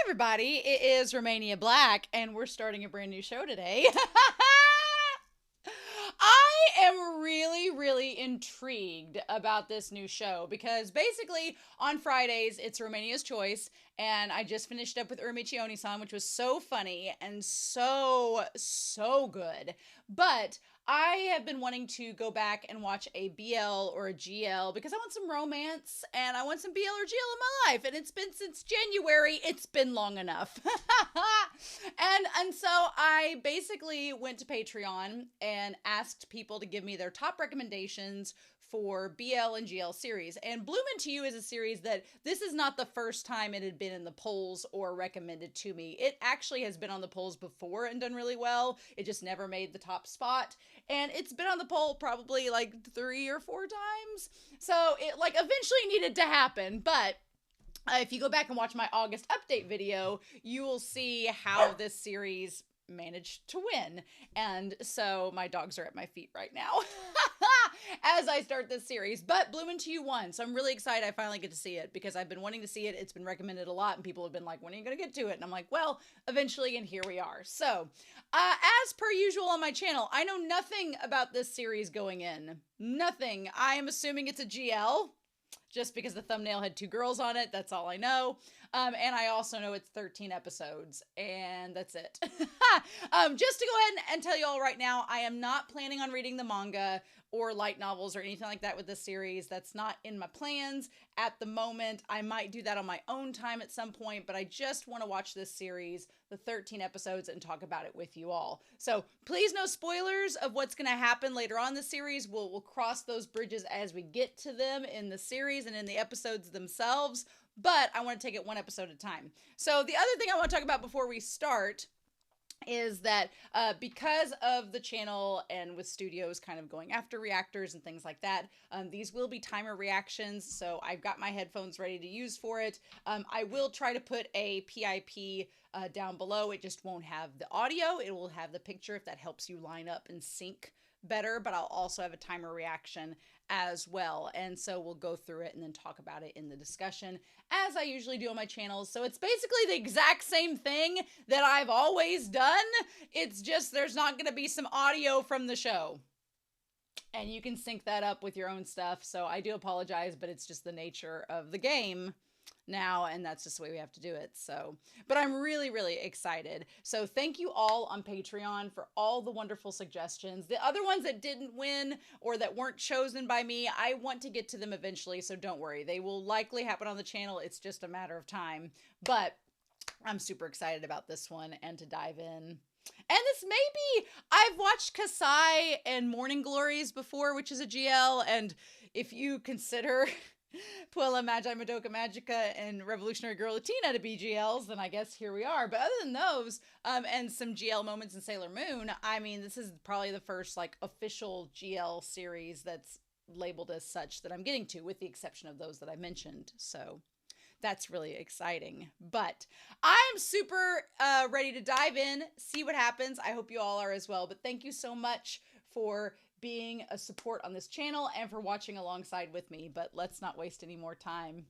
everybody, it is Romania Black, and we're starting a brand new show today. I am really intrigued about this new show because basically on Fridays it's Romania's Choice, and I just finished up with Urmichi Onisan, which was so funny and so good. But I have been wanting to go back and watch a BL or a GL because I want some romance and I want some BL or GL in my life. And it's been since January. It's been long enough. and so I basically went to Patreon and asked people to give me their top recommendations for BL and GL series. And Bloom Into You is a series that this is not the first time it had been in the polls or recommended to me. It actually has been on the polls before and done really well. It just never made the top spot. And it's been on the poll probably like 3 or 4 times. So it like eventually needed to happen. But if you go back and watch my August update video, you will see how this series managed to win. And so my dogs are at my feet right now as I start this series. But Bloom Into You won, so I'm really excited I finally get to see it because I've been wanting to see it. It's been recommended a lot and people have been like, when are you going to get to it? And I'm like, well, eventually, and here we are. So as per usual on my channel, I know nothing about this series going in. Nothing. I am assuming it's a GL just because the thumbnail had 2 girls on it. That's all I know. And I also know it's 13 episodes, and that's it. Just to go ahead and tell you all right now, I am not planning on reading the manga or light novels or anything like that with this series. That's not in my plans at the moment. I might do that on my own time at some point, but I just want to watch this series, the 13 episodes, and talk about it with you all. So please no spoilers of what's going to happen later on in the series. We'll cross those bridges as we get to them in the series and in the episodes themselves, but I want to take it one episode at a time. So the other thing I want to talk about before we start is that because of the channel and with studios kind of going after reactors and things like that, these will be timer reactions. So I've got my headphones ready to use for it. I will try to put a PIP down below. It just won't have the audio. It will have the picture if that helps you line up and sync better, but I'll also have a timer reaction as well. And so we'll go through it and then talk about it in the discussion as I usually do on my channels. So it's basically the exact same thing that I've always done. It's just there's not going to be some audio from the show. And you can sync that up with your own stuff. So I do apologize, but it's just the nature of the game now, and that's just the way we have to do it. So, but I'm really excited. So thank you all on Patreon for all the wonderful suggestions. The other ones that didn't win or that weren't chosen by me, I want to get to them eventually, so don't worry. They will likely happen on the channel. It's just a matter of time. But I'm super excited about this one and to dive in. And this may be, I've watched Kasai and Morning Glories before, which is a GL, and if you consider Puella Magi Madoka Magica and Revolutionary Girl Latina to be GLs, then I guess here we are. But other than those, and some GL moments in Sailor Moon, I mean, this is probably the first like official GL series that's labeled as such that I'm getting to, with the exception of those that I mentioned. So that's really exciting. But I'm super ready to dive in, see what happens. I hope you all are as well. But thank you so much for being a support on this channel and for watching alongside with me. But let's not waste any more time.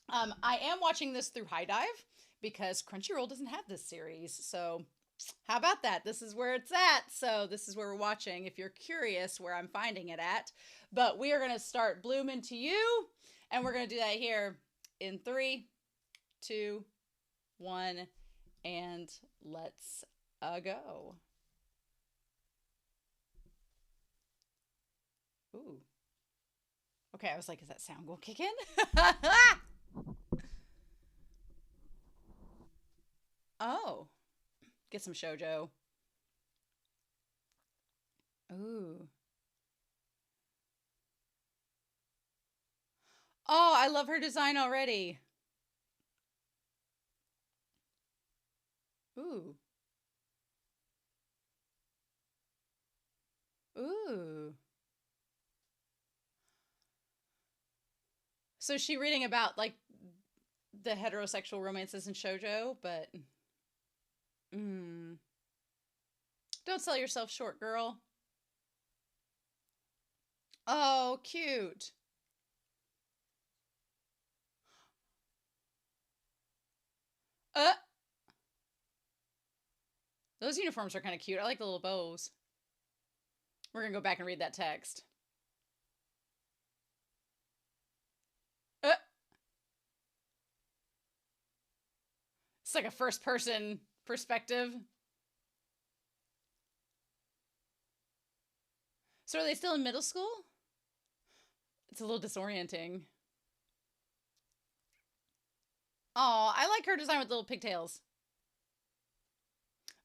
I am watching this through High Dive because Crunchyroll doesn't have this series. So how about that? This is where it's at. So this is where we're watching if you're curious where I'm finding it at. But we are going to start Bloom Into You, and we're going to do that here in 3, 2, 1, and let's go. Ooh. Okay, I was like, is that sound gonna kick in? Oh. Get some shoujo. Ooh. Oh, I love her design already. Ooh. Ooh. So is she reading about like the heterosexual romances in shoujo, but don't sell yourself short, girl. Oh, cute. Uh, Those uniforms are kind of cute. I like the little bows. We're going to go back and read that text. It's like a first-person perspective. So are they still in middle school? It's a little disorienting. Oh, I like her design with little pigtails.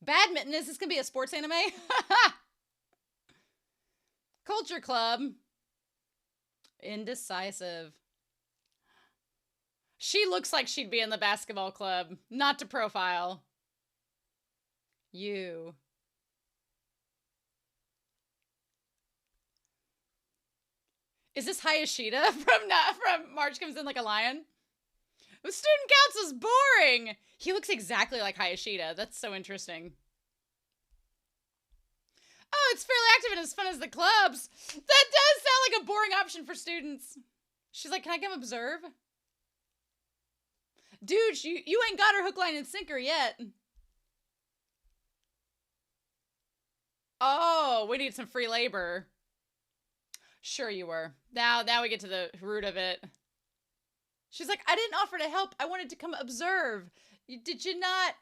Badminton, is this going to be a sports anime? Culture Club. Indecisive. She looks like she'd be in the basketball club. Not to profile. You. Is this Hayashida from March Comes In Like a Lion? The student council's boring. He looks exactly like Hayashida. That's so interesting. Oh, it's fairly active and as fun as the clubs. That does sound like a boring option for students. She's like, can I come observe? Dude, you ain't got her hook, line, and sinker yet. Oh, we need some free labor. Sure you were. Now we get to the root of it. She's like, I didn't offer to help. I wanted to come observe. Did you not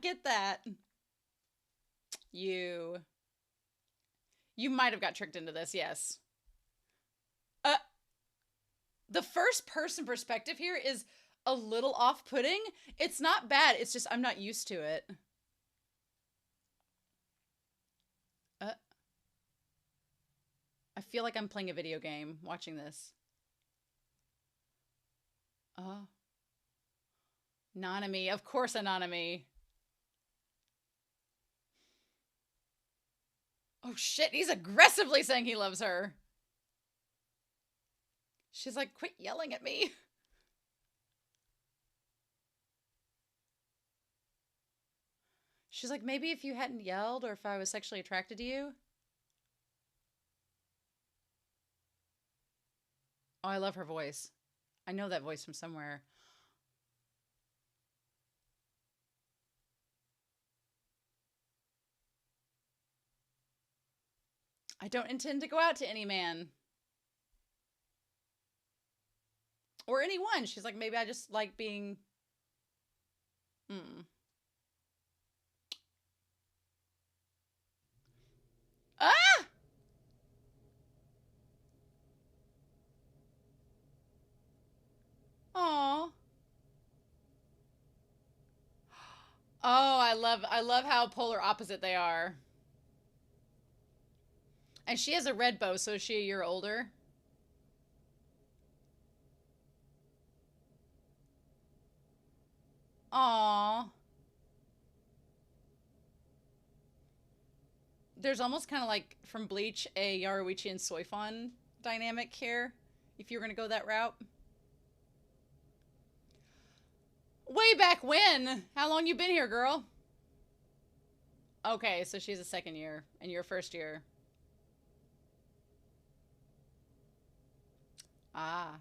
get that? You might have got tricked into this, yes. The first person perspective here is a little off-putting. It's not bad. It's just I'm not used to it. I feel like I'm playing a video game watching this. Nanami. Of course, Nanami. Oh, shit. He's aggressively saying he loves her. She's like, quit yelling at me. She's like, maybe if you hadn't yelled or if I was sexually attracted to you. Oh, I love her voice. I know that voice from somewhere. I don't intend to go out to any man. Or anyone. She's like, maybe I just like being... Ah! Aw. Oh, I love how polar opposite they are. And she has a red bow, so is she a year older? Aw. There's almost kind of like from Bleach a Yaruichi and Soifon dynamic here, if you were going to go that route. Way back when? How long you been here, girl? Okay, so she's a second year, and you're first year. Ah.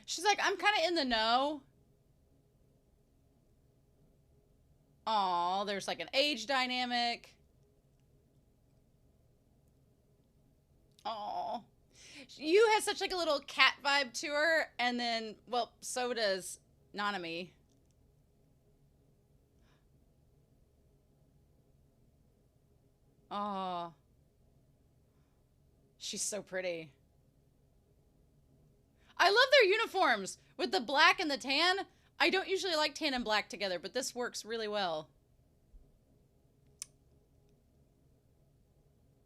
She's like, I'm kind of in the know. Aw, there's like an age dynamic. Aw. You had such like a little cat vibe to her, and then, well, so does Nanami. Oh. She's so pretty. I love their uniforms. With the black and the tan. I don't usually like tan and black together, but this works really well.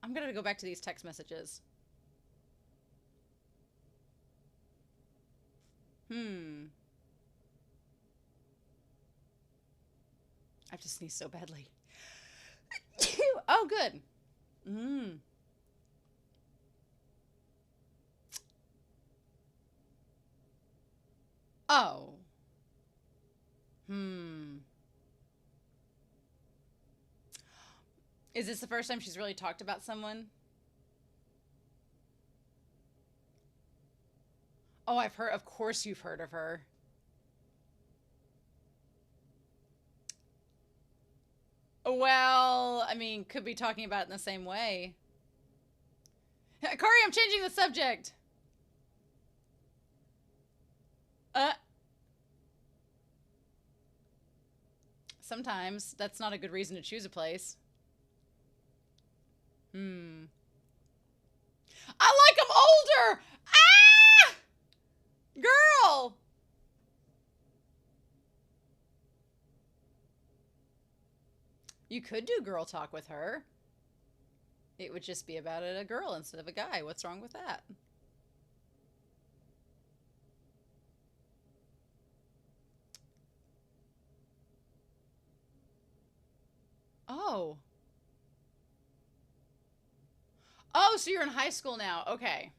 I'm gonna go back to these text messages. I have to sneeze so badly. Oh, good. Oh. Is this the first time she's really talked about someone? Oh, I've heard. Of course you've heard of her. Well, I mean, could be talking about it in the same way. Kari, I'm changing the subject. Sometimes that's not a good reason to choose a place. I like them older! Ah! Girl! You could do girl talk with her. It would just be about a girl instead of a guy. What's wrong with that? Oh. Oh, so you're in high school now. Okay.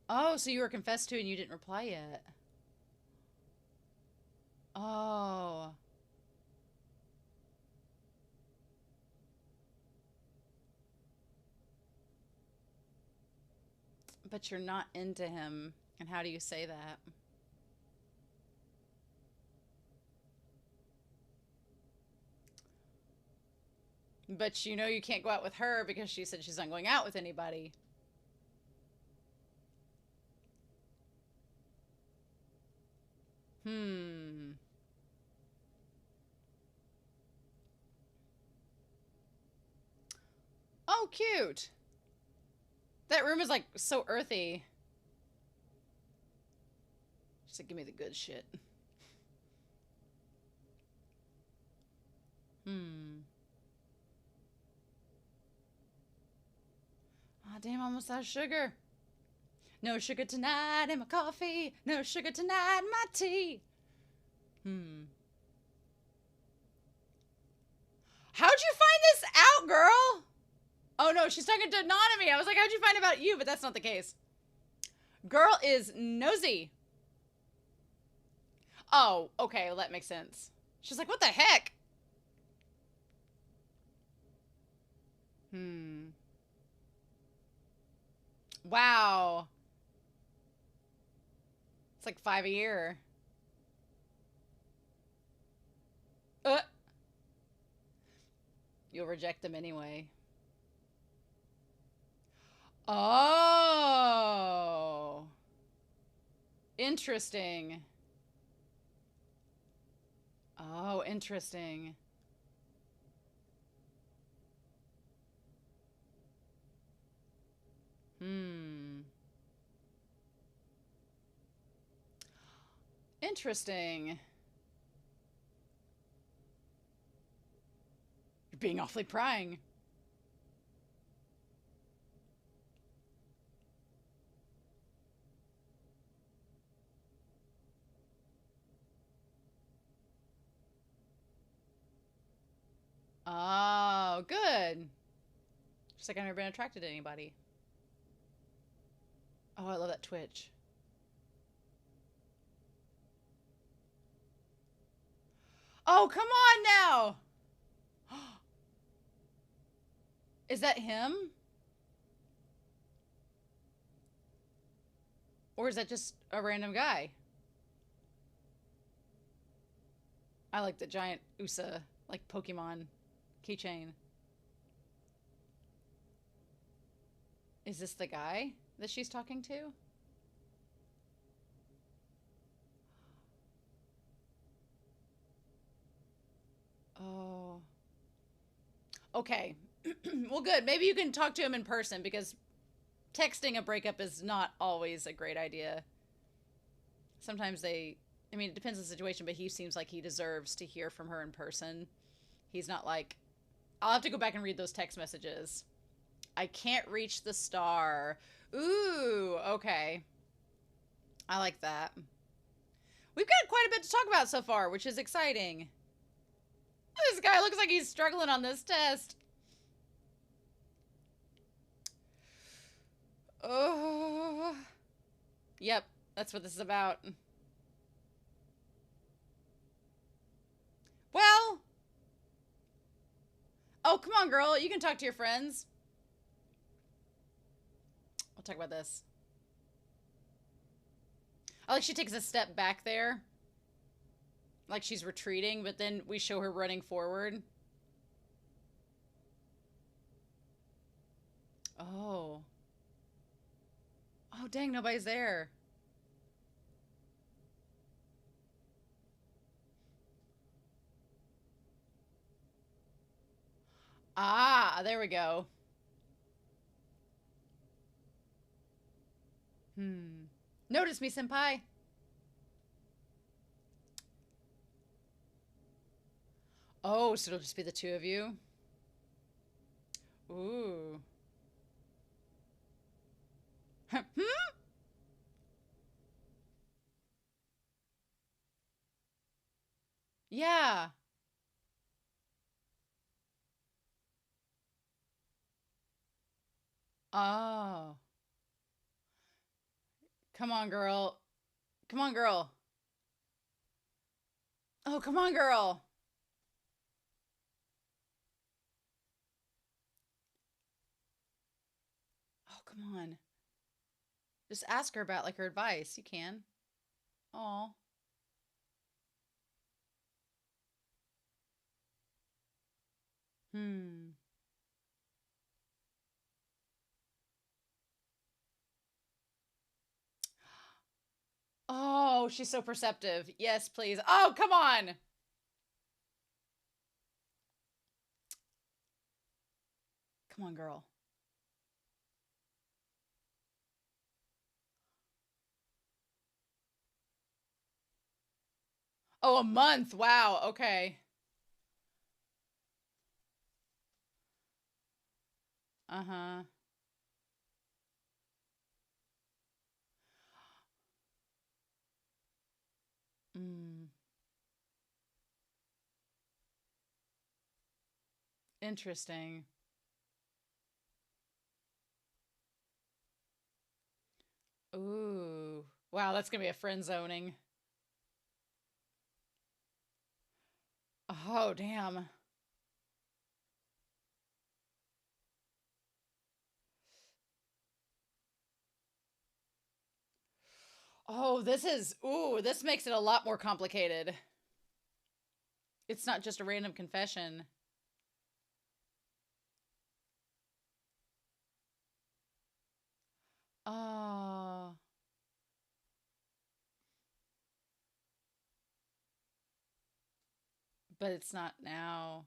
Oh, so you were confessed to and you didn't reply yet. Oh. But you're not into him. And how do you say that? But you know you can't go out with her because she said she's not going out with anybody. Oh, cute. That room is like so earthy. She's like, give me the good shit. Oh, damn, I almost out of sugar. No sugar tonight in my coffee. No sugar tonight in my tea. How'd you find this out, girl? Oh, no, she's talking to Nanami. I was like, how'd you find about you? But that's not the case. Girl is nosy. Oh, okay, well, that makes sense. She's like, what the heck? Wow. It's like 5 a year. You'll reject them anyway. Oh. Interesting. Oh, interesting. Interesting. You're being awfully prying. Oh, good. Just like I've never been attracted to anybody. Oh, I love that twitch. Oh, come on now. Is that him? Or is that just a random guy? I like the giant USA, like Pokemon keychain. Is this the guy that she's talking to? Oh. Okay. Well, good. Maybe you can talk to him in person because texting a breakup is not always a great idea. Sometimes I mean, it depends on the situation, but he seems like he deserves to hear from her in person. He's not like, I'll have to go back and read those text messages. I can't reach the star. Ooh, okay. I like that. We've got quite a bit to talk about so far, which is exciting. This guy looks like he's struggling on this test. Oh. Yep, that's what this is about. Well. Oh, come on, girl. You can talk to your friends. We'll talk about this. I like she takes a step back there. Like she's retreating, but then we show her running forward. Oh. Oh, dang, nobody's there. Ah, there we go. Hmm. Notice me, senpai. Oh, so it'll just be the two of you? Ooh. Hmm? Yeah. Oh. Come on, girl. Come on, girl. Oh, come on, girl. Oh, come on. Just ask her about like her advice. You can. Oh. Hmm. Oh, she's so perceptive. Yes, please. Oh, come on. Come on, girl. Oh, a month. Wow. Okay. Uh-huh. Mm. Interesting. Ooh. Wow, that's gonna be a friend zoning. Oh, damn. Oh, this makes it a lot more complicated. It's not just a random confession. Oh, but it's not now.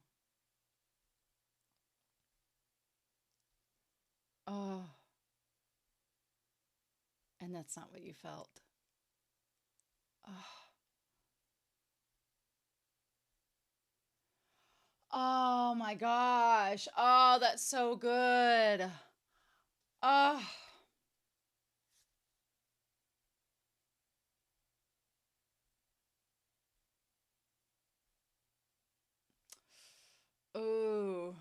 Oh, and that's not what you felt. Oh, oh my gosh. Oh, that's so good. Oh, ooh,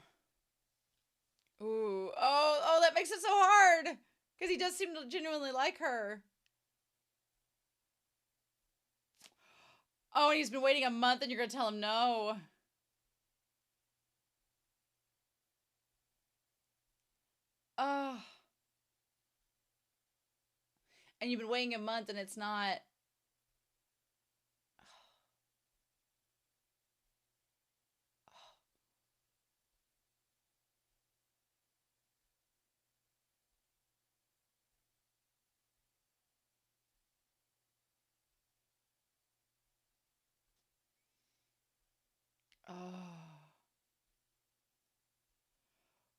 ooh. Oh, that makes it so hard because he does seem to genuinely like her. Oh, and he's been waiting a month, and you're gonna tell him no. Oh, and you've been waiting a month, and it's not. Oh,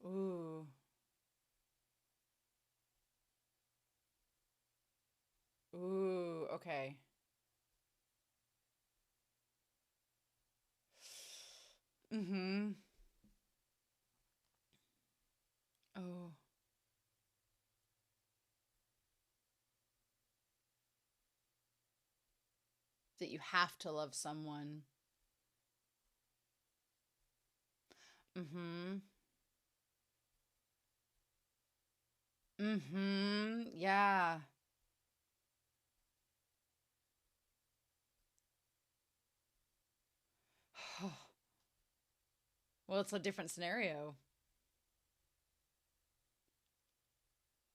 ooh, ooh. Okay. Mm-hmm. Oh, that you have to love someone. Mm-hmm. Mm-hmm. Yeah. Well, it's a different scenario.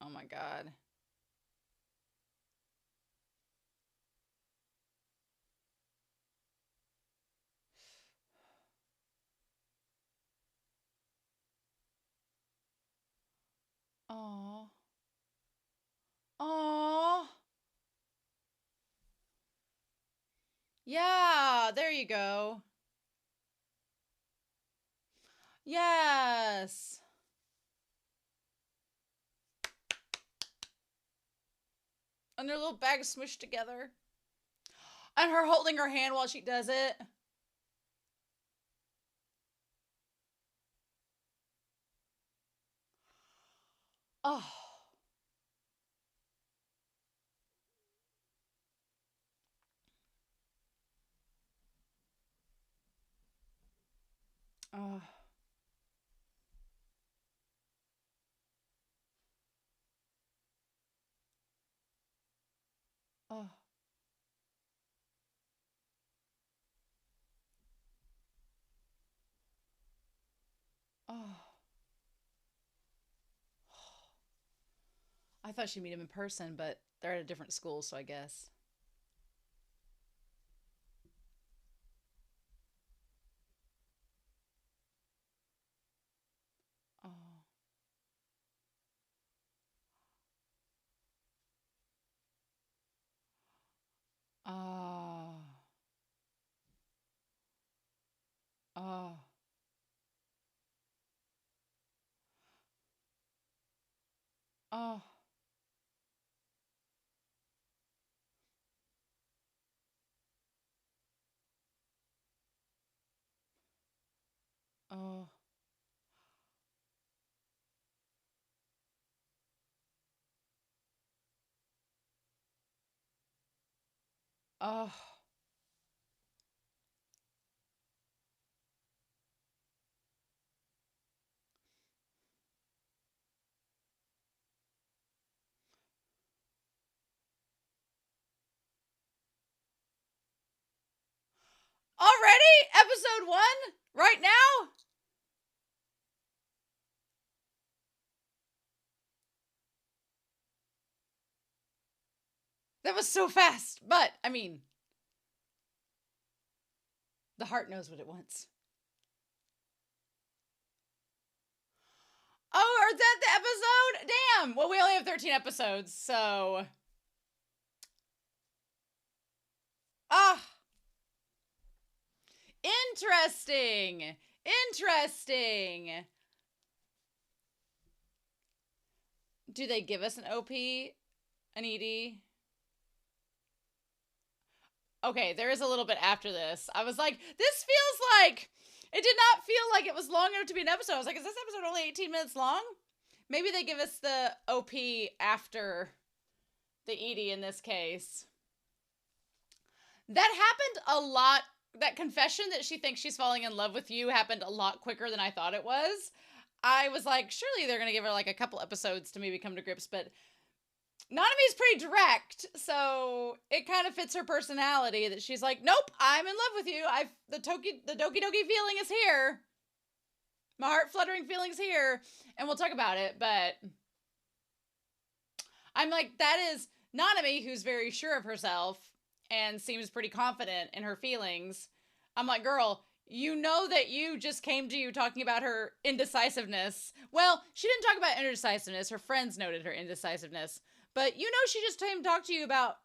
Oh my God. you go. Yes. And their little bags smushed together. And her holding her hand while she does it. Oh. Oh. Oh. Oh. I thought she'd meet him in person, but they're at a different school, so I guess. Oh. Oh. Oh. Oh. Oh. Oh. Already? Episode 1? Right now? That was so fast. But, I mean, the heart knows what it wants. Oh, is that the episode? Damn. Well, we only have 13 episodes, so. Ah. Interesting. Interesting. Do they give us an OP? An ED? Okay, there is a little bit after this. I was like, this feels like. It did not feel like it was long enough to be an episode. I was like, is this episode only 18 minutes long? Maybe they give us the OP after the ED in this case. That happened a lot. That confession that she thinks she's falling in love with you happened a lot quicker than I thought it was. I was like, surely they're going to give her like a couple episodes to maybe come to grips, but Nanami's pretty direct, so it kind of fits her personality that she's like, nope, I'm in love with you. The Doki Doki feeling is here. My heart fluttering feeling's here, and we'll talk about it, but I'm like, that is Nanami, who's very sure of herself and seems pretty confident in her feelings. I'm like, girl, you know that you just came to you talking about her indecisiveness. Well, she didn't talk about indecisiveness. Her friends noted her indecisiveness. But you know she just came to talk to you about,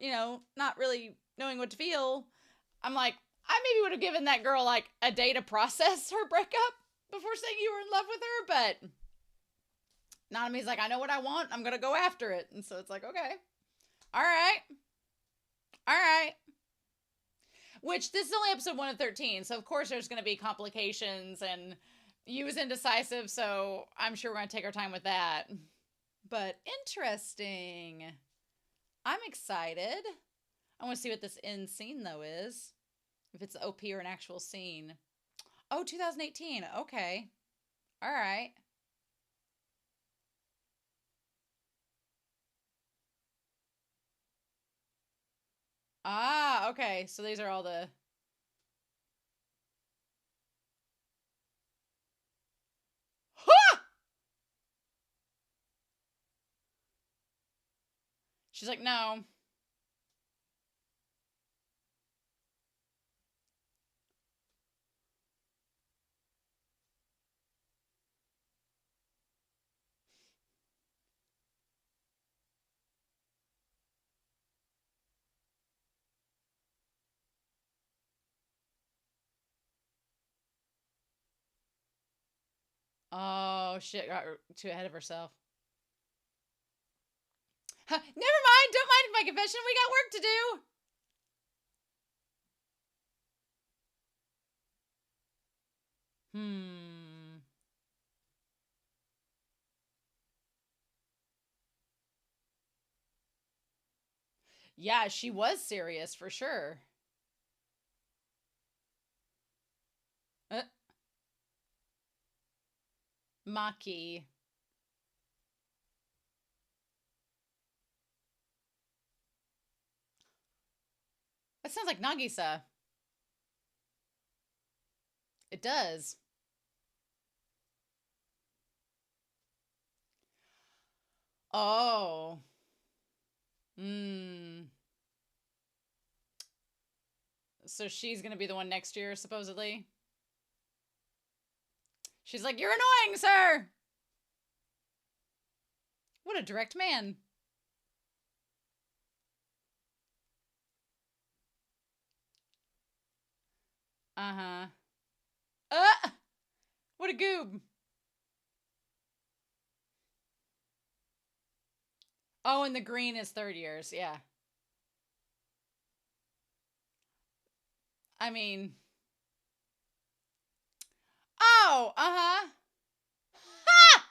not really knowing what to feel. I'm like, I maybe would have given that girl like a day to process her breakup before saying you were in love with her, but Nanami's like, I know what I want. I'm going to go after it. And so it's like, okay. All right. All right. Which this is only episode 1 of 13. So of course there's going to be complications and Yuu is indecisive. So I'm sure we're going to take our time with that. But interesting. I'm excited. I want to see what this end scene though is. If it's the OP or an actual scene. Oh, 2018. Okay. All right. Ah, okay. So these are all the... Ha! She's like, no. Oh, shit. Got too ahead of herself. Huh, never mind. Don't mind my confession. We got work to do. Hmm. Yeah, she was serious for sure. Uh, Maki. That sounds like Nagisa. It does. Oh. Hmm. So she's gonna be the one next year, supposedly. She's like, "You're annoying, sir." What a direct man. Uh huh. What a goob. Oh, and the green is third years. Yeah. I mean, oh, uh huh. Ha!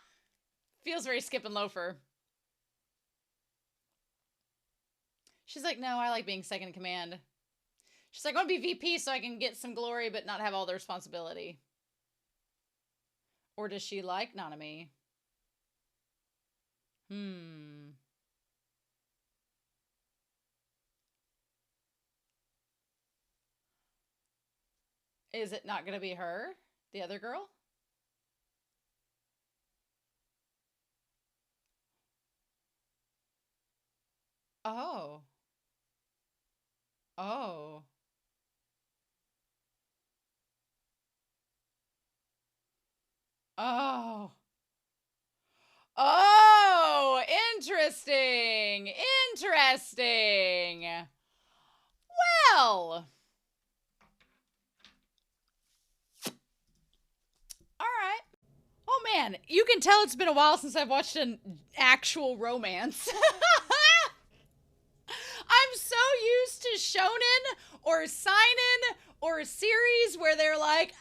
Feels very skip and loafer. She's like, no, I like being second in command. She's like, I want to be VP so I can get some glory but not have all the responsibility. Or does she like Nanami? Hmm. Is it not going to be her? The other girl? Oh. Oh. Oh. Oh, interesting. Interesting. Well, all right. Oh man, you can tell it's been a while since I've watched an actual romance. I'm so used to shonen or seinen or a series where they're like,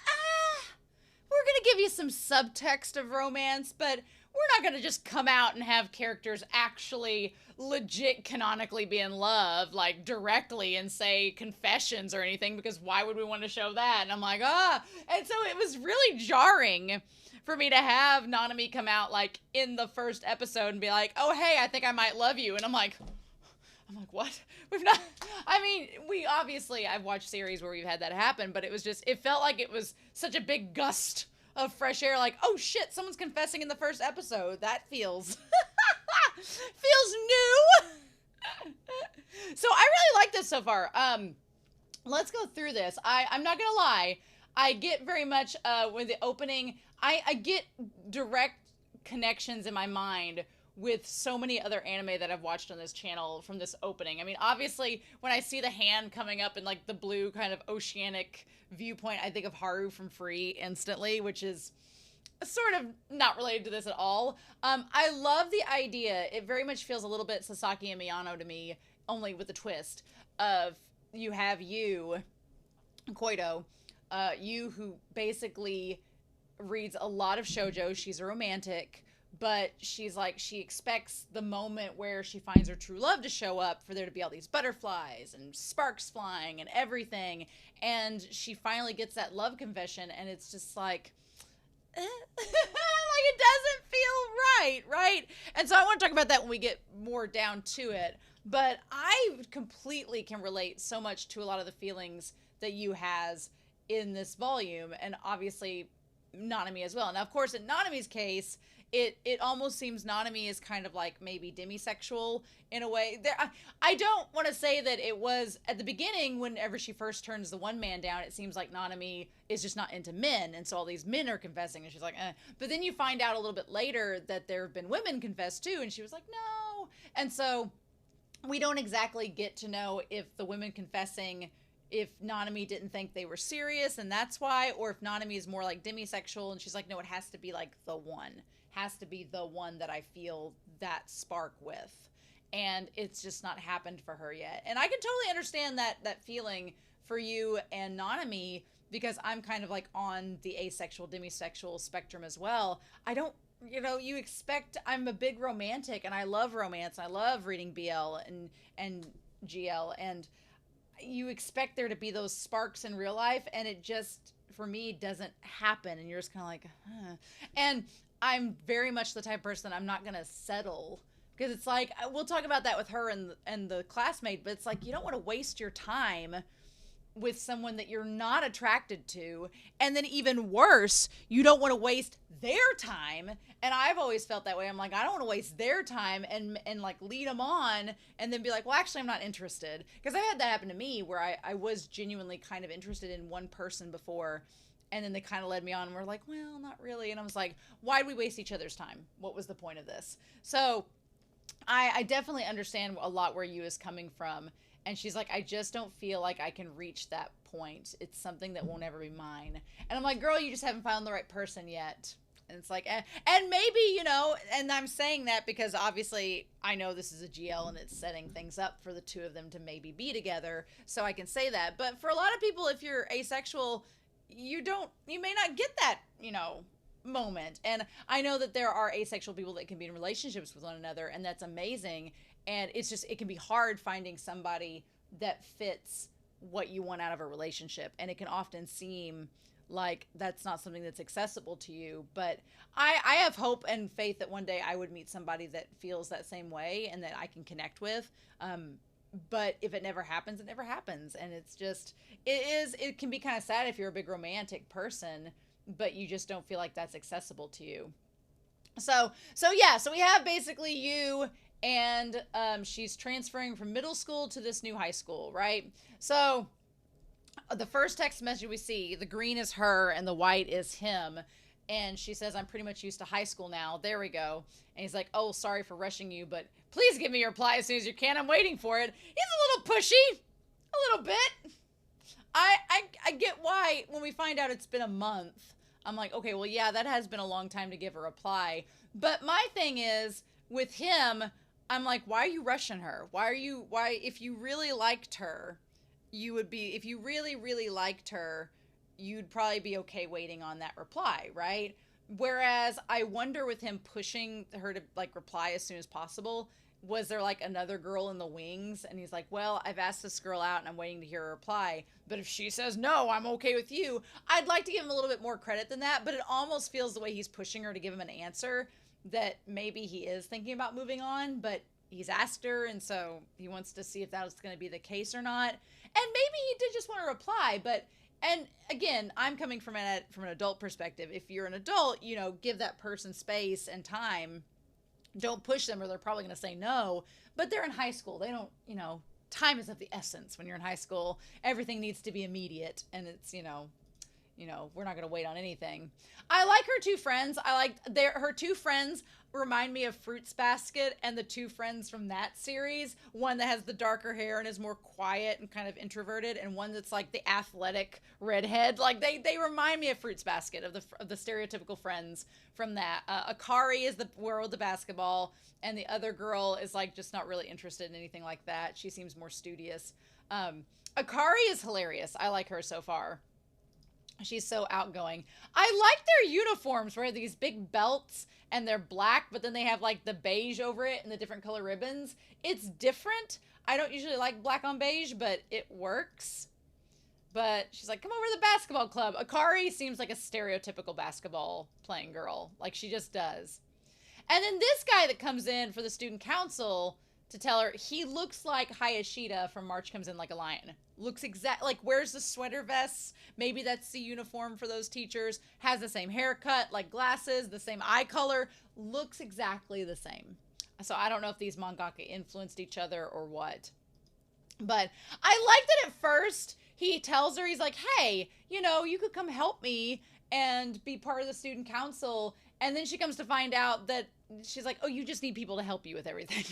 we're going to give you some subtext of romance, but we're not going to just come out and have characters actually legit canonically be in love, like directly and say confessions or anything, because why would we want to show that? And I'm like, And so it was really jarring for me to have Nanami come out like in the first episode and be like, oh, hey, I think I might love you. And I'm like, what? We've not. I mean, we obviously, I've watched series where we've had that happen, but it was just, it felt like it was such a big gust of fresh air. Like, oh shit, someone's confessing in the first episode. That feels, feels new. So I really like this so far. Let's go through this. I'm not gonna lie. I get very much with the opening. I get direct connections in my mind with so many other anime that I've watched on this channel from this opening. I mean, obviously, when I see the hand coming up in like the blue kind of oceanic viewpoint, I think of Haru from Free instantly, which is sort of not related to this at all. I love the idea. It very much feels a little bit Sasaki and Miyano to me, only with the twist of you have you, Koido, you who basically reads a lot of shoujo. She's a romantic, but she's like, she expects the moment where she finds her true love to show up for there to be all these butterflies and sparks flying and everything. And she finally gets that love confession, and it's just like, like it doesn't feel right? And so I want to talk about that when we get more down to it. But I completely can relate so much to a lot of the feelings that Yu has in this volume, and obviously Nanami as well. Now, of course, in Nanami's case, it almost seems Nanami is kind of like maybe demisexual in a way. I don't want to say that it was at the beginning whenever she first turns the one man down. It seems like Nanami is just not into men, and so all these men are confessing, and she's like, eh. But then you find out a little bit later that there have been women confess too, and she was like, no. And so we don't exactly get to know if the women confessing if Nanami didn't think they were serious and that's why, or if Nanami is more like demisexual and she's like, no, it has to be like the one, has to be the one that I feel that spark with. And it's just not happened for her yet. And I can totally understand that feeling for you and Nanami, because I'm kind of like on the asexual, demisexual spectrum as well. I don't, you expect, I'm a big romantic and I love romance. I love reading BL and GL, and you expect there to be those sparks in real life, and it just, for me, doesn't happen. And you're just kind of like, huh. And I'm very much the type of person, I'm not going to settle, because it's like, we'll talk about that with her and the classmate, but it's like, you don't want to waste your time with someone that you're not attracted to. And then even worse, you don't want to waste their time. And I've always felt that way. I'm like, I don't want to waste their time and like lead them on and then be like, well, actually, I'm not interested. Because I've had that happen to me where I was genuinely kind of interested in one person before, and then they kind of led me on and we're like, well, not really. And I was like, why did we waste each other's time? What was the point of this? So I definitely understand a lot where Yuu is coming from. And she's like, I just don't feel like I can reach that point. It's something that won't ever be mine. And I'm like, girl, you just haven't found the right person yet. And it's like, and maybe, and I'm saying that because obviously I know this is a GL and it's setting things up for the two of them to maybe be together. So I can say that. But for a lot of people, if you're asexual, you may not get that, moment. And I know that there are asexual people that can be in relationships with one another, and that's amazing. And it's just, it can be hard finding somebody that fits what you want out of a relationship. And it can often seem like that's not something that's accessible to you. But I have hope and faith that one day I would meet somebody that feels that same way and that I can connect with. But if it never happens, it never happens. And it's just, it can be kind of sad if you're a big romantic person, but you just don't feel like that's accessible to you. So we have basically you, and she's transferring from middle school to this new high school, right? So the first text message we see, the green is her and the white is him. And she says, I'm pretty much used to high school now. There we go. And he's like, oh, sorry for rushing you, but please give me your reply as soon as you can. I'm waiting for it. He's a little pushy. A little bit. I get why when we find out it's been a month, I'm like, okay, well, yeah, that has been a long time to give a reply. But my thing is, with him, I'm like, why are you rushing her? If you really liked her, if you really, really liked her, you'd probably be okay waiting on that reply, right? Whereas I wonder with him pushing her to like reply as soon as possible, was there like another girl in the wings? And he's like, well, I've asked this girl out and I'm waiting to hear a reply. But if she says, no, I'm okay with you, I'd like to give him a little bit more credit than that. But it almost feels the way he's pushing her to give him an answer that maybe he is thinking about moving on, but he's asked her. And so he wants to see if that was going to be the case or not. And maybe he did just want to reply, but, and again, I'm coming from an adult perspective. If you're an adult, give that person space and time. Don't push them or they're probably going to say no. But they're in high school. They don't, time is of the essence when you're in high school. Everything needs to be immediate. And it's, we're not going to wait on anything. I like her two friends. Her two friends remind me of Fruits Basket and the two friends from that series. One that has the darker hair and is more quiet and kind of introverted, and one that's like the athletic redhead. Like they remind me of Fruits Basket, of the stereotypical friends from that. Akari is the world of basketball, and the other girl is like just not really interested in anything like that. She seems more studious. Akari is hilarious. I like her so far. She's so outgoing. I like their uniforms where these big belts and they're black, but then they have like the beige over it and the different color ribbons. It's different. I don't usually like black on beige, but it works. But she's like, come over to the basketball club. Akari seems like a stereotypical basketball playing girl. Like she just does. And then this guy that comes in for the student council to tell her, he looks like Hayashida from March Comes In Like a Lion. Looks like wears the sweater vests. Maybe that's the uniform for those teachers. Has the same haircut, like glasses, the same eye color. Looks exactly the same. So I don't know if these mangaka influenced each other or what. But I like that at first he tells her, he's like, hey, you could come help me and be part of the student council. And then she comes to find out that she's like, oh, you just need people to help you with everything.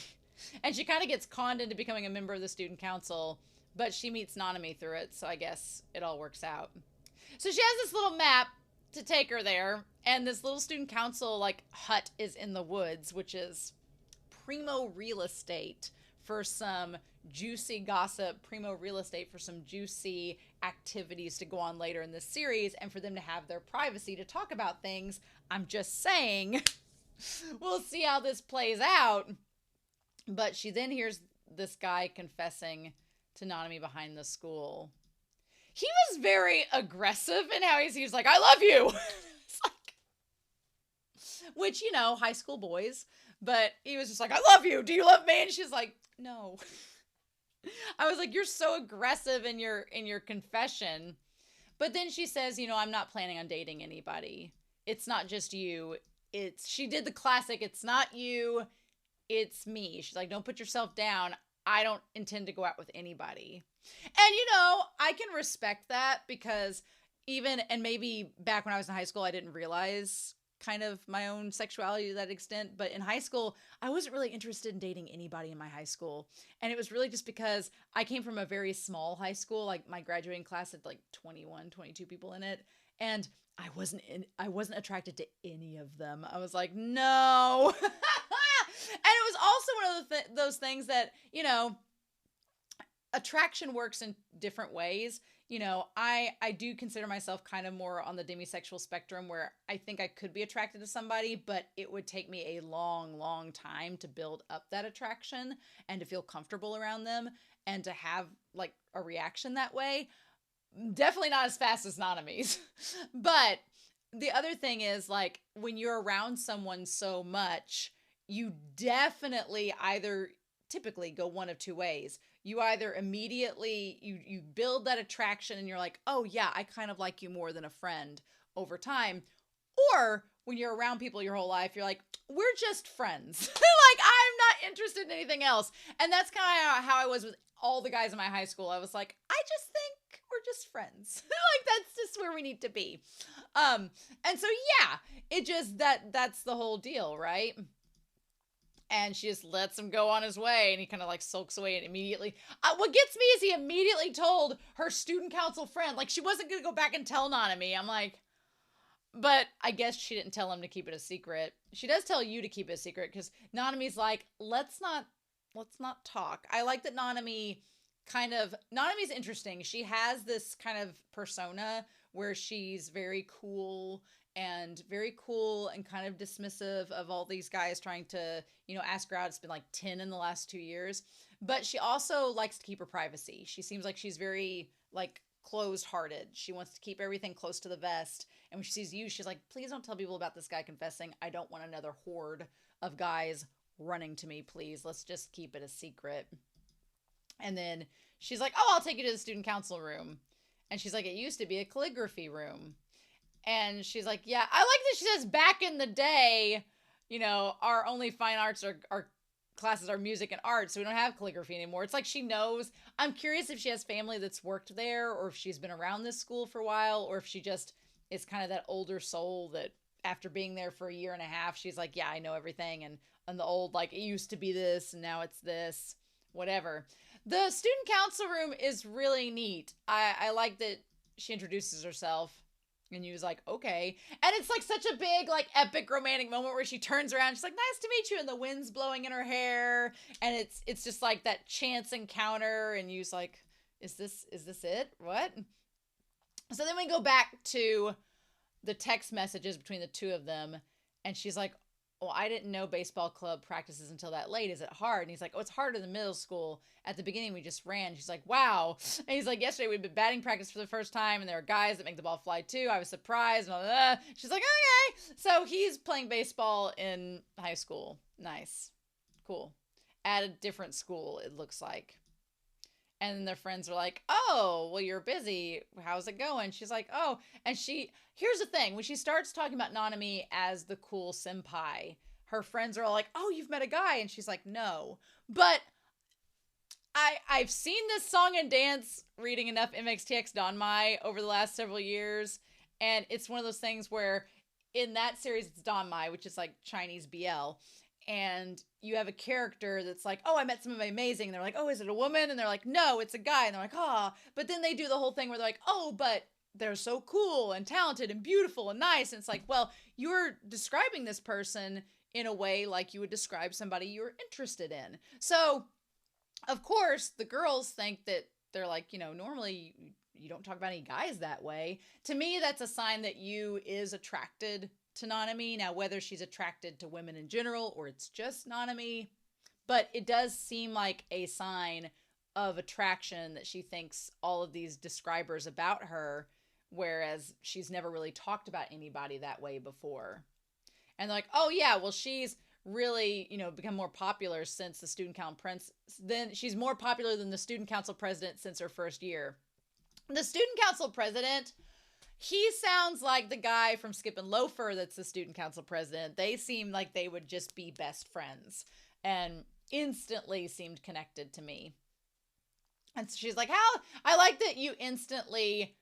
And she kind of gets conned into becoming a member of the student council But she meets Nanami through it, so I guess it all works out. So she has this little map to take her there, and this little student council like hut is in the woods, which is primo real estate for some juicy gossip, primo real estate for some juicy activities to go on later in this series, and for them to have their privacy to talk about things. I'm just saying, we'll see how this plays out. But she then hears this guy confessing to Nanami behind the school. He was very aggressive in how he's like, I love you. It's like, which, you know, high school boys. But he was just like, I love you. Do you love me? And she's like, no. I was like, you're so aggressive in your confession. But then she says, you know, I'm not planning on dating anybody. It's not just you. She did the classic, it's not you, it's me. She's like, don't put yourself down. I don't intend to go out with anybody. And, you know, I can respect that because and maybe back when I was in high school, I didn't realize kind of my own sexuality to that extent. But in high school, I wasn't really interested in dating anybody in my high school. And it was really just because I came from a very small high school. Like my graduating class had like 21, 22 people in it. And I wasn't attracted to any of them. I was like, no. And it was also one of those things that, you know, attraction works in different ways. You know, I do consider myself kind of more on the demisexual spectrum where I think I could be attracted to somebody, but it would take me a long, long time to build up that attraction and to feel comfortable around them and to have like a reaction that way. Definitely not as fast as Nanami's. But the other thing is like when you're around someone so much, you definitely typically go one of two ways. You either immediately, you build that attraction and you're like, oh yeah, I kind of like you more than a friend over time. Or when you're around people your whole life, you're like, we're just friends. Like, I'm not interested in anything else. And that's kind of how I was with all the guys in my high school. I was like, I just think we're just friends. Like, that's just where we need to be. And so, yeah, it just, that's the whole deal, right? And she just lets him go on his way, and he kind of like sulks away and immediately. What gets me is he immediately told her student council friend, like she wasn't going to go back and tell Nanami. I'm like, but I guess she didn't tell him to keep it a secret. She does tell you to keep it a secret because Nanami's like, let's not talk. I like that Nanami's interesting. She has this kind of persona where she's very cool and kind of dismissive of all these guys trying to, you know, ask her out. It's been like 10 in the last 2 years. But she also likes to keep her privacy. She seems like she's very, like, closed-hearted. She wants to keep everything close to the vest. And when she sees you, she's like, please don't tell people about this guy confessing. I don't want another horde of guys running to me, please. Let's just keep it a secret. And then she's like, oh, I'll take you to the student council room. And she's like, it used to be a calligraphy room. And she's like, yeah, I like that she says back in the day, you know, our only fine arts are classes are music and art, so we don't have calligraphy anymore. It's like she knows. I'm curious if she has family that's worked there or if she's been around this school for a while or if she just is kind of that older soul that after being there for a year and a half, she's like, yeah, I know everything. And the old, like, it used to be this and now it's this, whatever. The student council room is really neat. I like that she introduces herself. And you was like, okay. And it's like such a big, like, epic romantic moment where she turns around. She's like, nice to meet you. And the wind's blowing in her hair. And it's just like that chance encounter. And you's like, is this it? What? So then we go back to the text messages between the two of them. And she's like, well, I didn't know baseball club practices until that late. Is it hard? And he's like, oh, it's harder than middle school. At the beginning, we just ran. She's like, wow. And he's like, yesterday we'd been batting practice for the first time, and there are guys that make the ball fly too. I was surprised. And all that. She's like, okay. So he's playing baseball in high school. Nice. Cool. At a different school, it looks like. And then their friends are like, oh, well, you're busy. How's it going? She's like, oh. And here's the thing. When she starts talking about Nanami as the cool senpai, her friends are all like, oh, you've met a guy. And she's like, no. But I've seen this song and dance reading enough MXTX Danmai over the last several years. And it's one of those things where in that series, it's Danmai, which is like Chinese BL. and you have a character that's like, oh, I met somebody amazing. And they're like, oh, is it a woman? And they're like, no, it's a guy. And they're like, ah. But then they do the whole thing where they're like, oh, but they're so cool and talented and beautiful and nice. And it's like, well, you're describing this person in a way like you would describe somebody you're interested in. So, of course, the girls think that they're like, normally you don't talk about any guys that way. To me, that's a sign that Yuu is attracted to Nanami. Now, whether she's attracted to women in general or it's just Nanami, but it does seem like a sign of attraction that she thinks all of these describers about her, whereas she's never really talked about anybody that way before. And they're like, oh yeah, well, she's really, become more popular since the student council then she's more popular than the student council president since her first year. The student council president, he sounds like the guy from Skip and Loafer that's the student council president. They seem like they would just be best friends and instantly seemed connected to me. And so she's like, I like that you instantly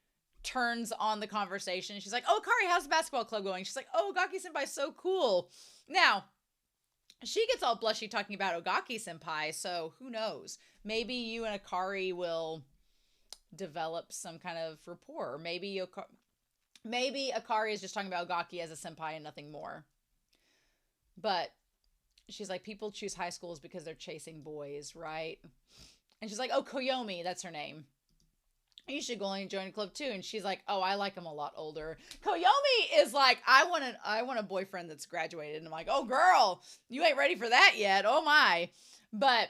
turns on the conversation. She's like, oh, Akari, how's the basketball club going? She's like, oh, Ogaki senpai's so cool. Now, she gets all blushy talking about Ogaki senpai, so who knows? Maybe you and Akari will develop some kind of rapport. Maybe Akari is just talking about Ogaki as a senpai and nothing more. But she's like, people choose high schools because they're chasing boys, right? And she's like, oh, Koyomi, that's her name. You should go and join a club too. And she's like, oh, I like him a lot older. Koyomi is like, I want a boyfriend that's graduated. And I'm like, oh girl, you ain't ready for that yet. Oh my. But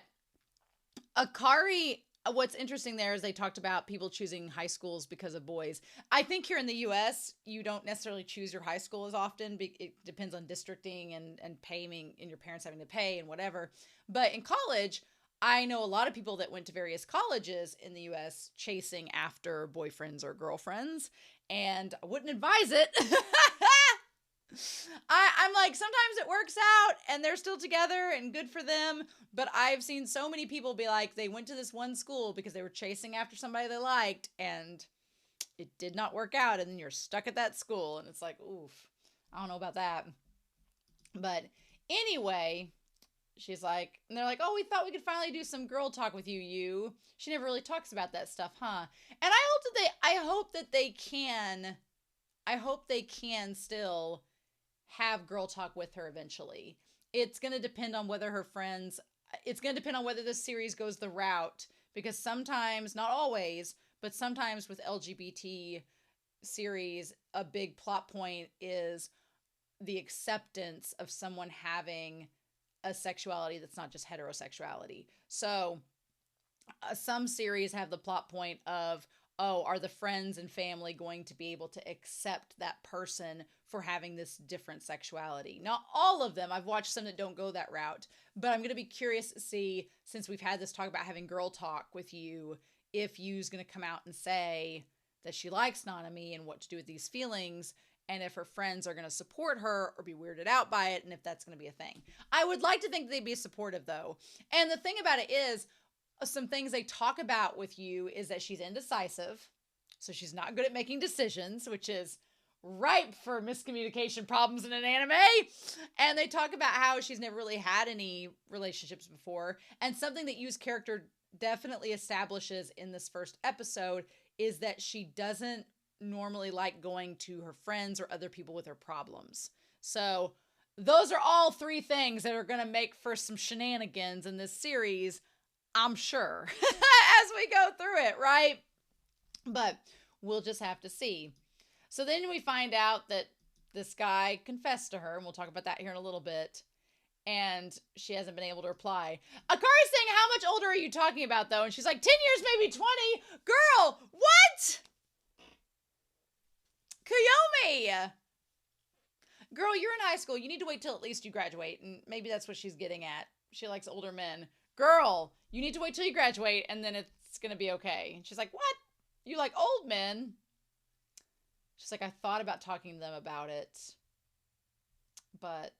Akari, what's interesting there is they talked about people choosing high schools because of boys. I think here in the US, you don't necessarily choose your high school as often. It depends on districting and paying and your parents having to pay and whatever. But in college, I know a lot of people that went to various colleges in the US chasing after boyfriends or girlfriends, and I wouldn't advise it. I'm like, sometimes it works out and they're still together and good for them, but I've seen so many people be like, they went to this one school because they were chasing after somebody they liked and it did not work out, and then you're stuck at that school, and it's like, oof, I don't know about that. But anyway, she's like, and they're like, oh, we thought we could finally do some girl talk with you, Yuu. She never really talks about that stuff, huh? And I hope that they can still have girl talk with her eventually. It's going to depend on whether this series goes the route, because sometimes, not always, but sometimes with LGBT series, a big plot point is the acceptance of someone having a sexuality that's not just heterosexuality. So some series have the plot point of, oh, are the friends and family going to be able to accept that person for having this different sexuality? Not all of them. I've watched some that don't go that route, but I'm going to be curious to see, since we've had this talk about having girl talk with Yuu, if Yuu's going to come out and say that she likes Nanami and what to do with these feelings, and if her friends are going to support her or be weirded out by it, and if that's going to be a thing. I would like to think they'd be supportive, though. And the thing about it is, some things they talk about with Yuu is that she's indecisive, so she's not good at making decisions, which is ripe for miscommunication problems in an anime. And they talk about how she's never really had any relationships before, and something that Yuu's character definitely establishes in this first episode is that she doesn't normally like going to her friends or other people with her problems. So those are all three things that are going to make for some shenanigans in this series, I'm sure, as we go through it, right? But we'll just have to see. So then we find out that this guy confessed to her, and we'll talk about that here in a little bit, and she hasn't been able to reply. Akari's saying, how much older are you talking about, though? And she's like, 10 years, maybe 20. Girl, what? Koyomi! Girl, you're in high school. You need to wait till at least you graduate, and maybe that's what she's getting at. She likes older men. Girl, you need to wait till you graduate, and then it's gonna be okay. And she's like, what? You like old men? She's like, I thought about talking to them about it, but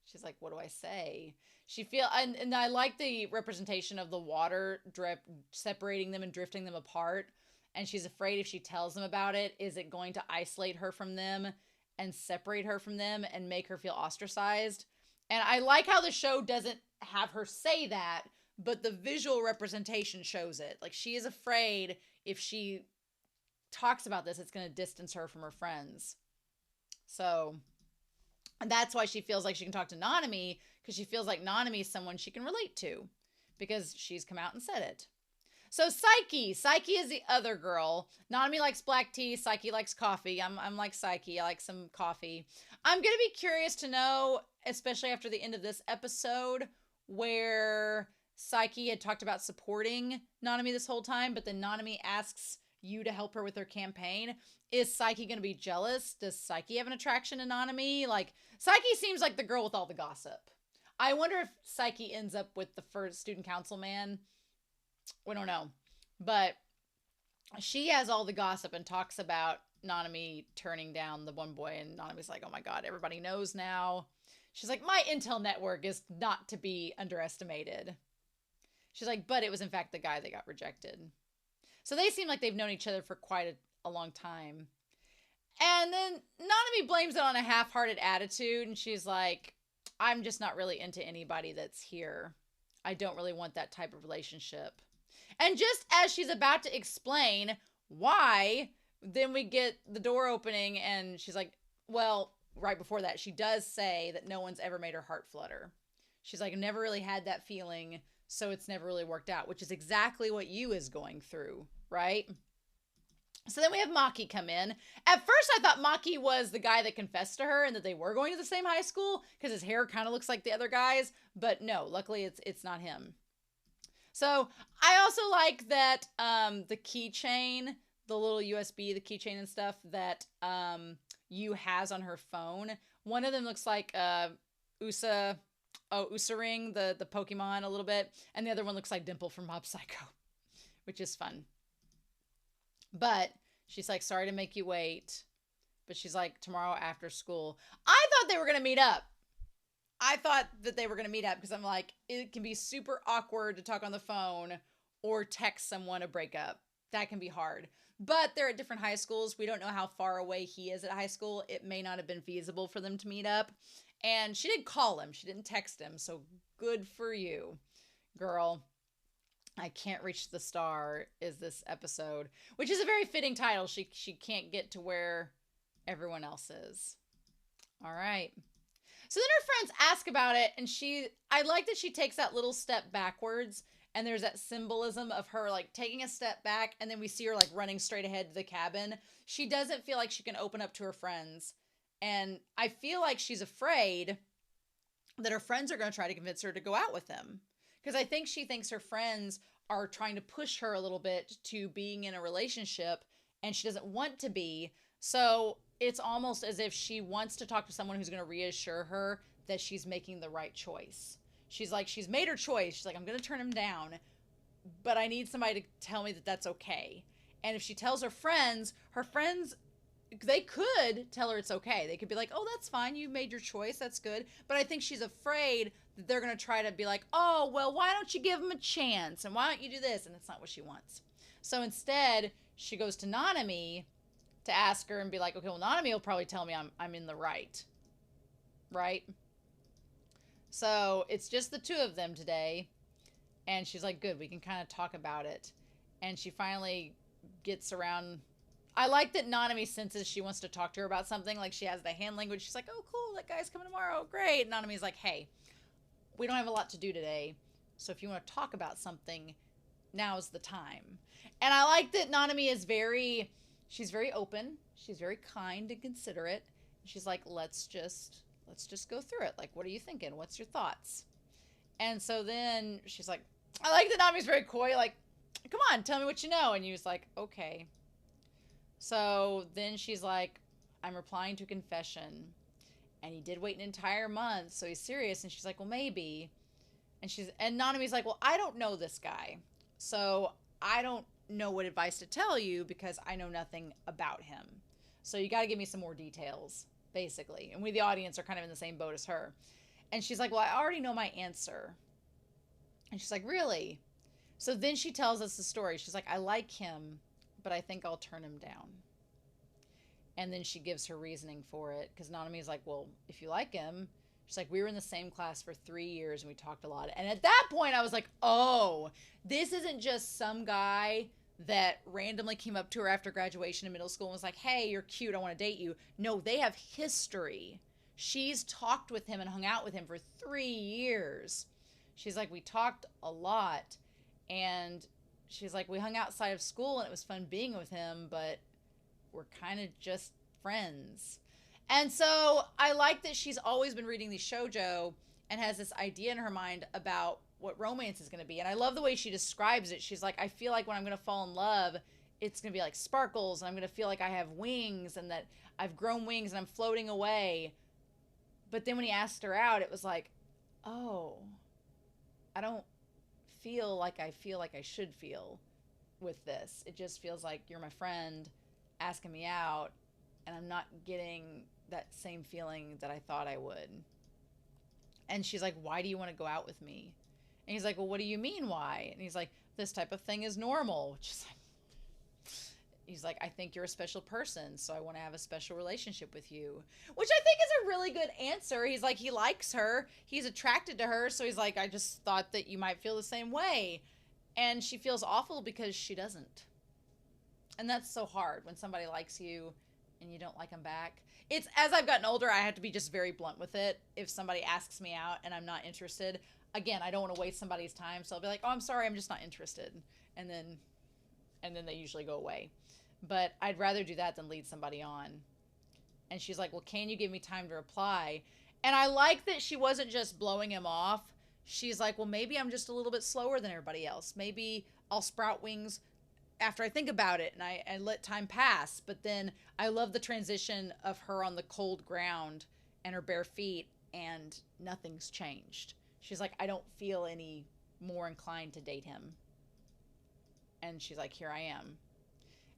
she's like, what do I say? And I like the representation of the water drip separating them and drifting them apart. And she's afraid if she tells them about it, is it going to isolate her from them and separate her from them and make her feel ostracized? And I like how the show doesn't have her say that, but the visual representation shows it. Like, she is afraid if she talks about this, it's going to distance her from her friends. So, and that's why she feels like she can talk to Nanami, because she feels like Nanami is someone she can relate to, because she's come out and said it. So Psyche is the other girl. Nanami likes black tea. Psyche likes coffee. I'm like Psyche. I like some coffee. I'm gonna be curious to know, especially after the end of this episode, where Psyche had talked about supporting Nanami this whole time, but then Nanami asks you to help her with her campaign. Is Psyche gonna be jealous? Does Psyche have an attraction to Nanami? Like, Psyche seems like the girl with all the gossip. I wonder if Psyche ends up with the first student council man. We don't know. But she has all the gossip and talks about Nanami turning down the one boy. And Nanami's like, oh my God, everybody knows now. She's like, my intel network is not to be underestimated. She's like, but it was in fact the guy that got rejected. So they seem like they've known each other for quite a long time. And then Nanami blames it on a half-hearted attitude. And she's like, I'm just not really into anybody that's here. I don't really want that type of relationship. And just as she's about to explain why, then we get the door opening and she's like, well, right before that, she does say that no one's ever made her heart flutter. She's like, never really had that feeling, so it's never really worked out, which is exactly what Yuu is going through, right? So then we have Maki come in. At first, I thought Maki was the guy that confessed to her and that they were going to the same high school because his hair kind of looks like the other guys. But no, luckily it's not him. So I also like that the keychain, the little USB, the keychain and stuff that Yuu has on her phone. One of them looks like Usa Ring, the Pokemon a little bit. And the other one looks like Dimple from Mob Psycho, which is fun. But she's like, sorry to make you wait. But she's like, tomorrow after school. I thought they were going to meet up. I thought that they were going to meet up because I'm like, it can be super awkward to talk on the phone or text someone a breakup. That can be hard. But they're at different high schools. We don't know how far away he is at high school. It may not have been feasible for them to meet up. And she did call him. She didn't text him. So good for you, girl. I Can't Reach the Star is this episode, which is a very fitting title. She can't get to where everyone else is. All right. So then her friends ask about it, and I like that she takes that little step backwards, and there's that symbolism of her like taking a step back, and then we see her like running straight ahead to the cabin. She doesn't feel like she can open up to her friends, and I feel like she's afraid that her friends are going to try to convince her to go out with him. Because I think she thinks her friends are trying to push her a little bit to being in a relationship, and she doesn't want to be. So it's almost as if she wants to talk to someone who's going to reassure her that she's making the right choice. She's like, she's made her choice. She's like, I'm going to turn him down, but I need somebody to tell me that that's okay. And if she tells her friends, they could tell her it's okay. They could be like, oh, that's fine. You made your choice. That's good. But I think she's afraid that they're going to try to be like, oh, well, why don't you give him a chance? And why don't you do this? And it's not what she wants. So instead, she goes to Nanami to ask her and be like, okay, well, Nanami will probably tell me I'm in the right. Right? So it's just the two of them today. And she's like, good, we can kind of talk about it. And she finally gets around. I like that Nanami senses she wants to talk to her about something. Like, she has the hand language. She's like, oh, cool, that guy's coming tomorrow. Great. And Nanami's like, hey, we don't have a lot to do today. So if you want to talk about something, now's the time. And I like that Nanami is she's very open. She's very kind and considerate. She's like, let's just go through it. Like, what are you thinking? What's your thoughts? And so then she's like, I like that Nami's very coy. Like, come on, tell me what you know. And he was like, okay. So then she's like, I'm replying to a confession. And he did wait an entire month, so he's serious. And she's like, well, maybe. And Nanami's like, well, I don't know this guy. So I don't know what advice to tell you because I know nothing about him. So you got to give me some more details, basically. And we, the audience, are kind of in the same boat as her. And she's like, well, I already know my answer. And she's like, really? So then she tells us the story. She's like, I like him, but I think I'll turn him down. And then she gives her reasoning for it. Because Nanami's like, well, if you like him, She's like, we were in the same class for 3 years and we talked a lot. And at that point, I was like, oh, this isn't just some guy that randomly came up to her after graduation in middle school and was like, hey, you're cute, I want to date you. No, they have history. She's talked with him and hung out with him for 3 years. She's like, we talked a lot. And she's like, we hung outside of school and it was fun being with him, but we're kind of just friends. And so I like that she's always been reading these shoujo and has this idea in her mind about what romance is going to be. And I love the way she describes it. She's like, I feel like when I'm going to fall in love, it's going to be like sparkles. And I'm going to feel like I have wings and that I've grown wings and I'm floating away. But then when he asked her out, it was like, oh, I don't feel like I should feel with this. It just feels like you're my friend asking me out and I'm not getting that same feeling that I thought I would. And she's like, why do you want to go out with me? And he's like, well, what do you mean why? And he's like, this type of thing is normal. He's like, I think you're a special person, so I want to have a special relationship with you. Which I think is a really good answer. He's like, he likes her. He's attracted to her. So he's like, I just thought that you might feel the same way. And she feels awful because she doesn't. And that's so hard when somebody likes you and you don't like them back. It's, as I've gotten older, I have to be just very blunt with it. If somebody asks me out and I'm not interested, again, I don't want to waste somebody's time. So I'll be like, oh, I'm sorry, I'm just not interested. And then they usually go away. But I'd rather do that than lead somebody on. And she's like, well, can you give me time to reply? And I like that she wasn't just blowing him off. She's like, well, maybe I'm just a little bit slower than everybody else. Maybe I'll sprout wings after I think about it and I let time pass. But then I love the transition of her on the cold ground and her bare feet and nothing's changed. She's like, I don't feel any more inclined to date him. And she's like, here I am.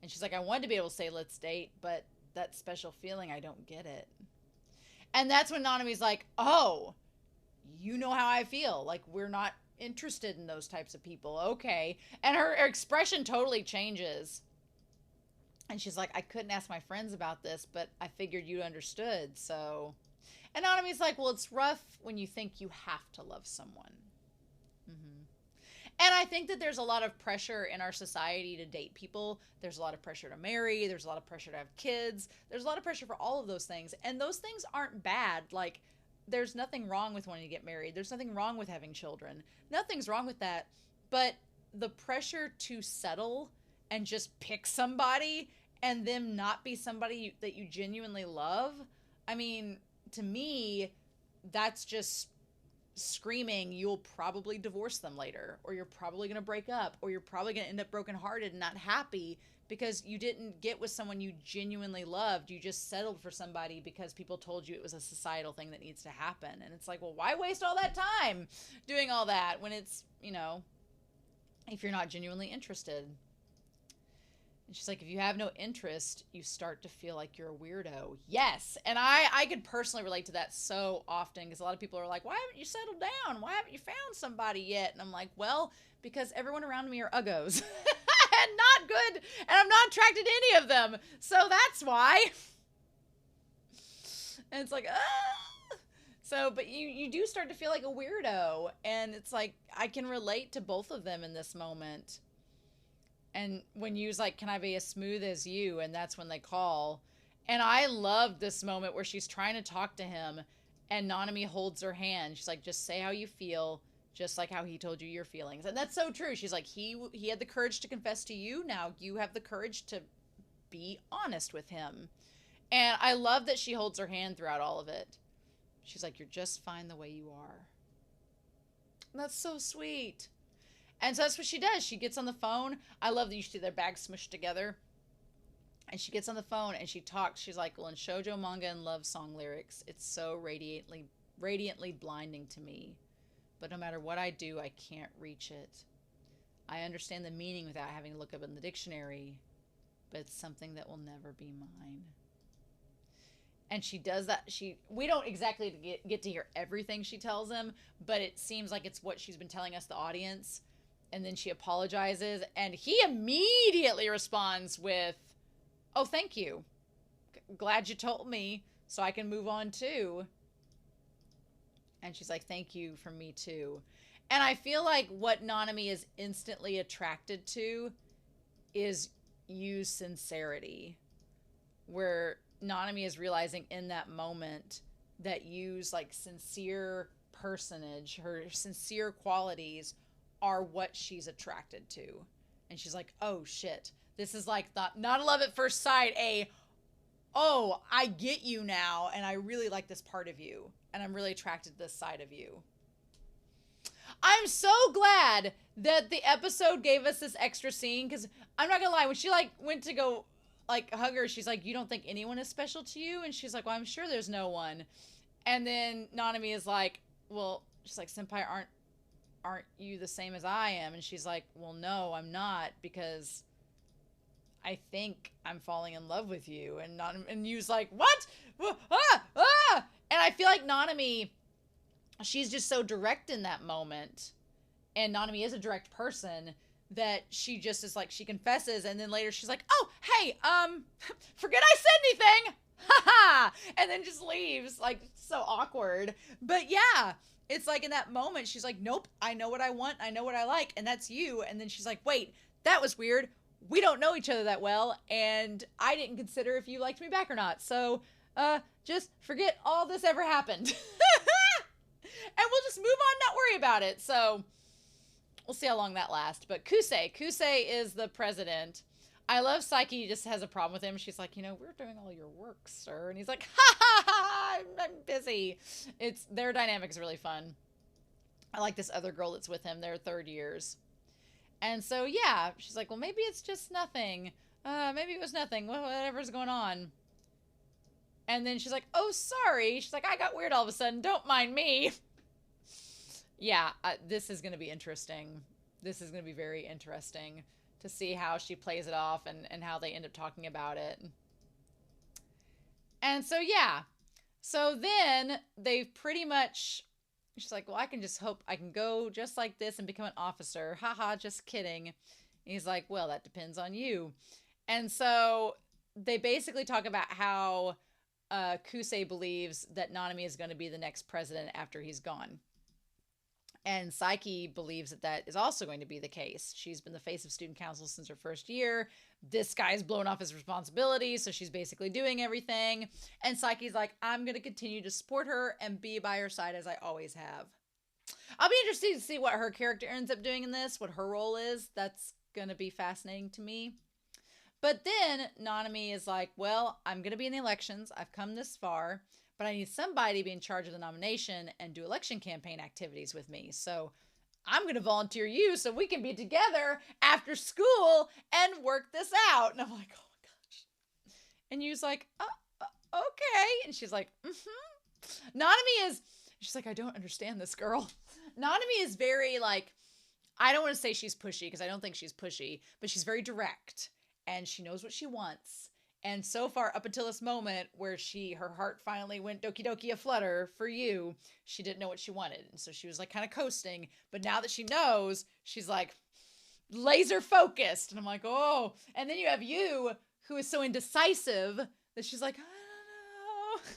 And she's like, I wanted to be able to say, let's date, but that special feeling, I don't get it. And that's when Nanami's like, oh, you know how I feel. Like, we're not interested in those types of people. Okay. And her expression totally changes. And she's like, I couldn't ask my friends about this, but I figured you understood. So, and Nanami's like, well, it's rough when you think you have to love someone. Mm-hmm. And I think that there's a lot of pressure in our society to date people. There's a lot of pressure to marry. There's a lot of pressure to have kids. There's a lot of pressure for all of those things. And those things aren't bad. Like, there's nothing wrong with wanting to get married. There's nothing wrong with having children. Nothing's wrong with that. But the pressure to settle and just pick somebody and them not be somebody that you genuinely love, I mean, to me, that's just screaming, you'll probably divorce them later, or you're probably going to break up, or you're probably going to end up brokenhearted and not happy because you didn't get with someone you genuinely loved. You just settled for somebody because people told you it was a societal thing that needs to happen. And it's like, well, why waste all that time doing all that when it's, you know, if you're not genuinely interested? And she's like, if you have no interest, you start to feel like you're a weirdo. Yes. And I could personally relate to that so often because a lot of people are like, why haven't you settled down? Why haven't you found somebody yet? And I'm like, well, because everyone around me are uggos and not good. And I'm not attracted to any of them. So that's why. And it's like, ah. So, but you do start to feel like a weirdo. And it's like, I can relate to both of them in this moment. And when Yu's like, can I be as smooth as you? And that's when they call. And I love this moment where she's trying to talk to him and Nanami holds her hand. She's like, just say how you feel, just like how he told you your feelings. And that's so true. She's like, he had the courage to confess to you. Now you have the courage to be honest with him. And I love that she holds her hand throughout all of it. She's like, you're just fine the way you are. And that's so sweet. And so that's what she does. She gets on the phone. I love that you see their bags smushed together. And she gets on the phone and she talks. She's like, well, in shoujo manga and love song lyrics, it's so radiantly blinding to me. But no matter what I do, I can't reach it. I understand the meaning without having to look up in the dictionary, but it's something that will never be mine. And she does that. We don't exactly get to hear everything she tells him, but it seems like it's what she's been telling us, the audience. And then she apologizes, and he immediately responds with, oh, thank you. Glad you told me so I can move on too. And she's like, thank you from me too. And I feel like what Nanami is instantly attracted to is Yu's sincerity, where Nanami is realizing in that moment that Yu's like sincere personage, her sincere qualities are what she's attracted to. And she's like, oh shit, this is like not a love at first sight, oh, I get you now, and I really like this part of you, and I'm really attracted to this side of you. I'm so glad that the episode gave us this extra scene, because I'm not gonna lie, when she like went to go like hug her, she's like, you don't think anyone is special to you? And she's like, well, I'm sure there's no one. And then Nanami is like, well, she's like, senpai, aren't you the same as I am? And she's like, well, no, I'm not, because I think I'm falling in love with you. And Yu's like, what? And I feel like Nanami, she's just so direct in that moment. And Nanami is a direct person that she just is like, she confesses. And then later she's like, oh, hey, forget I said anything. Ha. And then just leaves, like, so awkward. But yeah, it's like in that moment, she's like, nope, I know what I want. I know what I like. And that's you. And then she's like, wait, that was weird. We don't know each other that well, and I didn't consider if you liked me back or not. So, just forget all this ever happened. And we'll just move on, not worry about it. So, we'll see how long that lasts. But Kusei is the president. I love Psyche just has a problem with him. She's like, we're doing all your work, sir. And he's like, ha ha ha, I'm busy. Their dynamic is really fun. I like this other girl that's with him. They're third years. And so, yeah, she's like, well, maybe it's just nothing. Maybe it was nothing. Whatever's going on. And then she's like, oh, sorry. She's like, I got weird all of a sudden. Don't mind me. Yeah, this is going to be interesting. This is going to be very interesting to see how she plays it off and how they end up talking about it. And so, yeah. So then they've pretty much... She's like, well, I can just hope I can go just like this and become an officer. Haha, just kidding. And he's like, well, that depends on you. And so they basically talk about how Kusei believes that Nanami is going to be the next president after he's gone. And Psyche believes that is also going to be the case. She's been the face of student council since her first year. This guy's blown off his responsibilities, so she's basically doing everything. And Psyche's like, I'm going to continue to support her and be by her side as I always have. I'll be interested to see what her character ends up doing in this, what her role is. That's going to be fascinating to me. But then Nanami is like, well, I'm going to be in the elections. I've come this far, but I need somebody to be in charge of the nomination and do election campaign activities with me. So I'm going to volunteer you so we can be together after school and work this out. And I'm like, oh my gosh. And Yu's like, okay. And she's like, she's like, I don't understand this girl. Nanami is very like, I don't want to say she's pushy because I don't think she's pushy, but she's very direct and she knows what she wants. And so far, up until this moment where her heart finally went doki doki aflutter for you, she didn't know what she wanted. And so she was like kind of coasting. But now that she knows, she's like laser focused. And I'm like, oh. And then you have Yu, who is so indecisive that she's like, I don't know.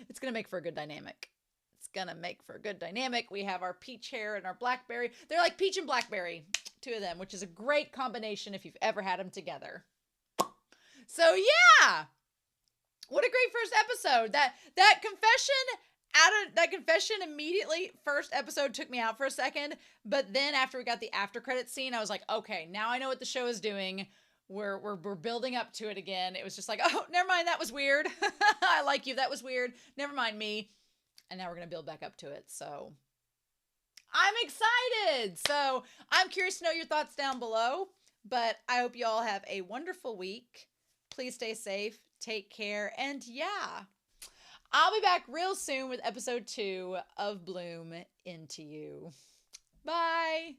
It's going to make for a good dynamic. It's going to make for a good dynamic. We have our peach hair and our blackberry. They're like peach and blackberry, two of them, which is a great combination if you've ever had them together. So yeah, what a great first episode. That confession immediately, first episode took me out for a second, but then after we got the after credit scene, I was like, okay, now I know what the show is doing. We're building up to it again. It was just like, oh, never mind, that was weird. I like you, that was weird. Never mind me. And now we're gonna build back up to it. So I'm excited. So I'm curious to know your thoughts down below, but I hope you all have a wonderful week. Please stay safe, take care, and yeah, I'll be back real soon with episode 2 of Bloom Into You. Bye!